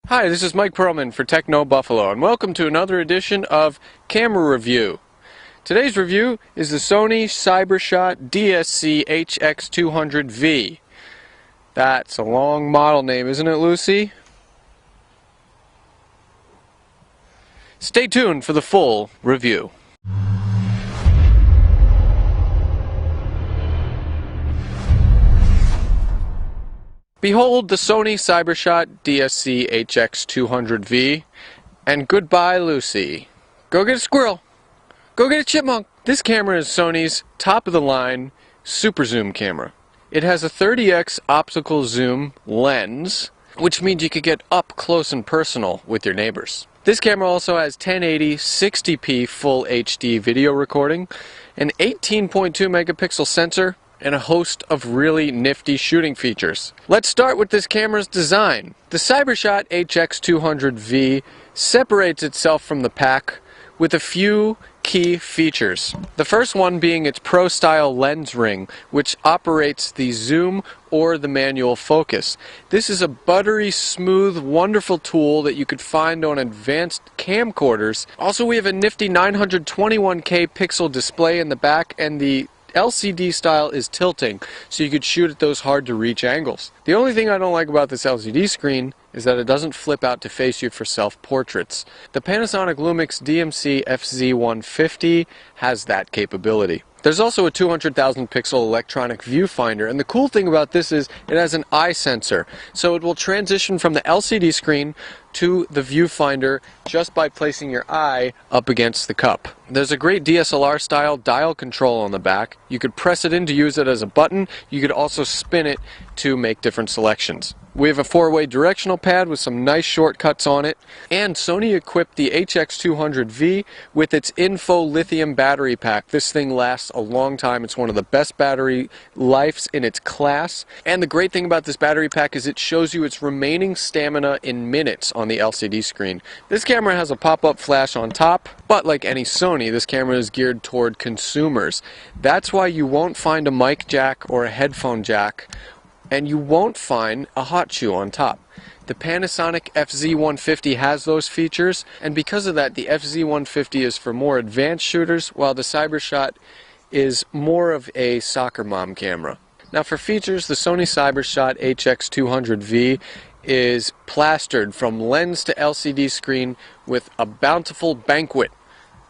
Hi, this is Mike Perlman for Techno Buffalo, and welcome to another edition of Camera Review. Today's review is the Sony CyberShot DSC HX200V. That's a long model name, isn't it, Lucy? Stay tuned for the full review. Behold the Sony CyberShot DSC HX200V, and goodbye Lucy. Go get a squirrel. Go get a chipmunk. This camera is Sony's top-of-the-line super zoom camera. It has a 30x optical zoom lens, which means you could get up close and personal with your neighbors. This camera also has 1080 60p full HD video recording, an 18.2 megapixel sensor, and a host of really nifty shooting features. Let's start with this camera's design. The CyberShot HX200V separates itself from the pack with a few key features. The first one being its Pro-style lens ring, which operates the zoom or the manual focus. This is a buttery smooth, wonderful tool that you could find on advanced camcorders. Also, we have a nifty 921K pixel display in the back, and the LCD style is tilting, so you could shoot at those hard to reach angles. The only thing I don't like about this LCD screen is that it doesn't flip out to face you for self-portraits. The Panasonic Lumix DMC FZ150 has that capability. There's also a 200,000 pixel electronic viewfinder, and the cool thing about this is it has an eye sensor, so it will transition from the LCD screen to the viewfinder just by placing your eye up against the cup. There's a great DSLR style dial control on the back. You could press it in to use it as a button. You could also spin it to make different selections. We have a 4-way directional pad with some nice shortcuts on it, and Sony equipped the HX200V with its Info lithium battery pack. This thing lasts a long time. It's one of the best battery lives in its class, and the great thing about this battery pack is it shows you its remaining stamina in minutes on the LCD screen. This camera has a pop-up flash on top, but like any Sony, this camera is geared toward consumers. That's why you won't find a mic jack or a headphone jack, and you won't find a hot shoe on top. The Panasonic FZ150 has those features, and because of that, the FZ150 is for more advanced shooters, while the CyberShot is more of a soccer mom camera. Now for features, the Sony CyberShot HX200V is plastered from lens to LCD screen with a bountiful banquet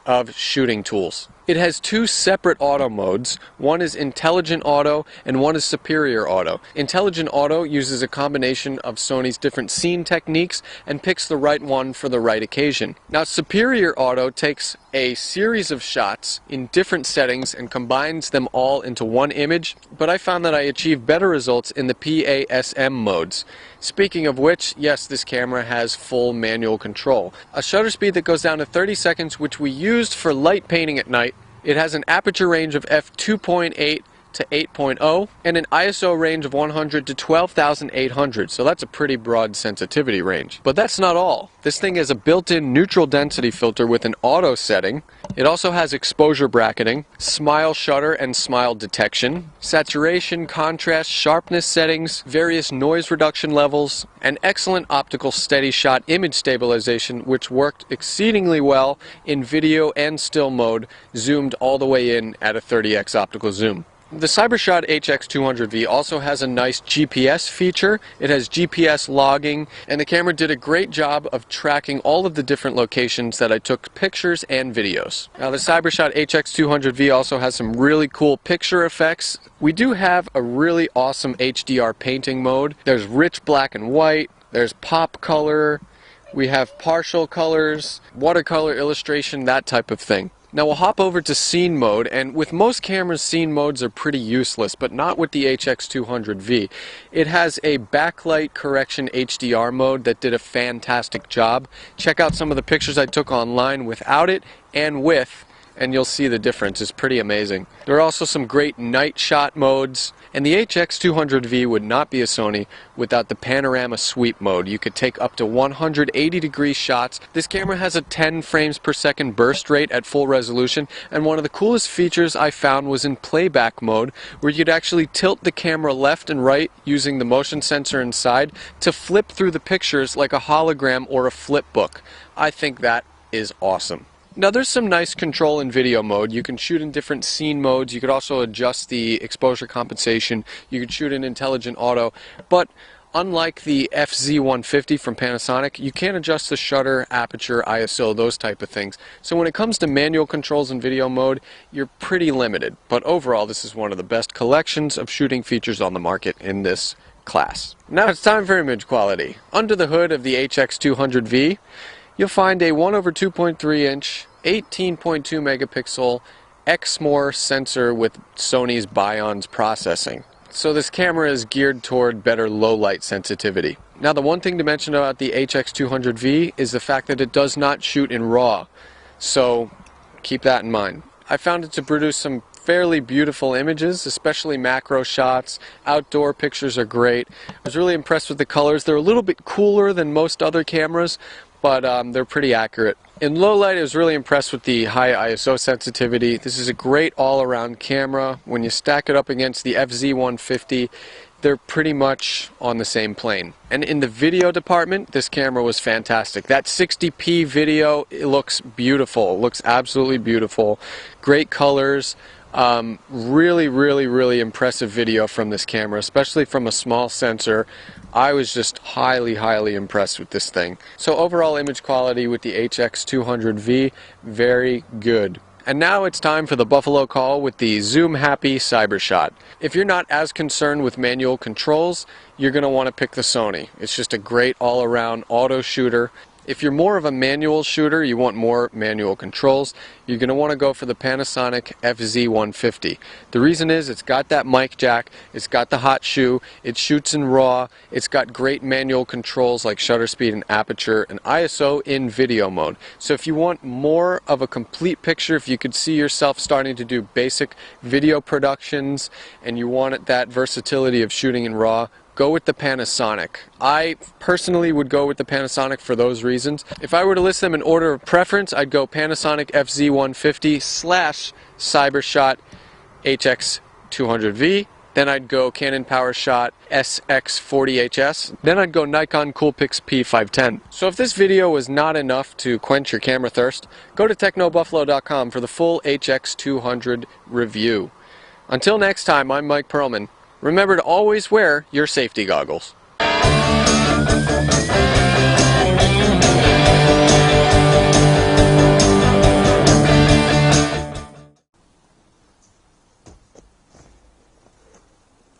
of shooting tools. It has two separate auto modes. One is Intelligent Auto and one is Superior Auto. Intelligent Auto uses a combination of Sony's different scene techniques and picks the right one for the right occasion. Now Superior Auto takes a series of shots in different settings and combines them all into one image, but I found that I achieved better results in the PASM modes. Speaking of which, yes, this camera has full manual control. A shutter speed that goes down to 30 seconds, which we used for light painting at night. It has an aperture range of f2.8 to 8.0 and an ISO range of 100 to 12,800, so that's a pretty broad sensitivity range. But that's not all. This thing has a built-in neutral density filter with an auto setting. It also has exposure bracketing, smile shutter and smile detection, saturation, contrast, sharpness settings, various noise reduction levels, and excellent optical steady shot image stabilization, which worked exceedingly well in video and still mode, zoomed all the way in at a 30x optical zoom. The CyberShot HX200V also has a nice GPS feature. It has GPS logging, and the camera did a great job of tracking all of the different locations that I took pictures and videos. Now the CyberShot HX200V also has some really cool picture effects. We do have a really awesome HDR painting mode. There's rich black and white, there's pop color, we have partial colors, watercolor illustration, that type of thing. Now we'll hop over to scene mode, and with most cameras scene modes are pretty useless, but not with the HX200V. It has a backlight correction HDR mode that did a fantastic job. Check out some of the pictures I took online without it and with, and you'll see the difference. It's pretty amazing. There are also some great night shot modes, And the HX200V would not be a Sony without the panorama sweep mode. You could take up to 180 degree shots. This camera has a 10 frames per second burst rate at full resolution, and one of the coolest features I found was in playback mode, where you could actually tilt the camera left and right using the motion sensor inside to flip through the pictures like a hologram or a flip book. I think that is awesome. Now there's some nice control in video mode. You can shoot in different scene modes. You could also adjust the exposure compensation. You could shoot in intelligent auto. But unlike the FZ150 from Panasonic, you can't adjust the shutter, aperture, ISO, those type of things. So when it comes to manual controls in video mode, you're pretty limited. But overall, this is one of the best collections of shooting features on the market in this class. Now it's time for image quality. Under the hood of the HX200V, you'll find a 1/2.3 inch, 18.2 megapixel Exmor sensor with Sony's Bionz processing. So this camera is geared toward better low light sensitivity. Now the one thing to mention about the HX200V is the fact that it does not shoot in RAW. So keep that in mind. I found it to produce some fairly beautiful images, especially macro shots. Outdoor pictures are great. I was really impressed with the colors. They're a little bit cooler than most other cameras, but they're pretty accurate. In low light, I was really impressed with the high ISO sensitivity. This is a great all-around camera. When you stack it up against the FZ150, they're pretty much on the same plane. And in the video department, this camera was fantastic. That 60p video, it looks beautiful. It looks absolutely beautiful. Great colors. Really impressive video from this camera, especially from a small sensor. I was just highly impressed with this thing. So overall image quality with the HX200V, very good. And now it's time for the Buffalo call with the Zoom Happy CyberShot. If you're not as concerned with manual controls, you're going to want to pick the Sony. It's just a great all-around auto shooter. If you're more of a manual shooter, you want more manual controls, you're going to want to go for the Panasonic FZ150. The reason is it's got that mic jack, it's got the hot shoe, it shoots in RAW, it's got great manual controls like shutter speed and aperture and ISO in video mode. So if you want more of a complete picture, if you could see yourself starting to do basic video productions and you want that versatility of shooting in RAW, go with the Panasonic. I personally would go with the Panasonic for those reasons. If I were to list them in order of preference, I'd go Panasonic FZ150 / CyberShot HX200V. Then I'd go Canon PowerShot SX40HS. Then I'd go Nikon Coolpix P510. So if this video was not enough to quench your camera thirst, go to technobuffalo.com for the full HX200 review. Until next time, I'm Mike Perlman. Remember to always wear your safety goggles.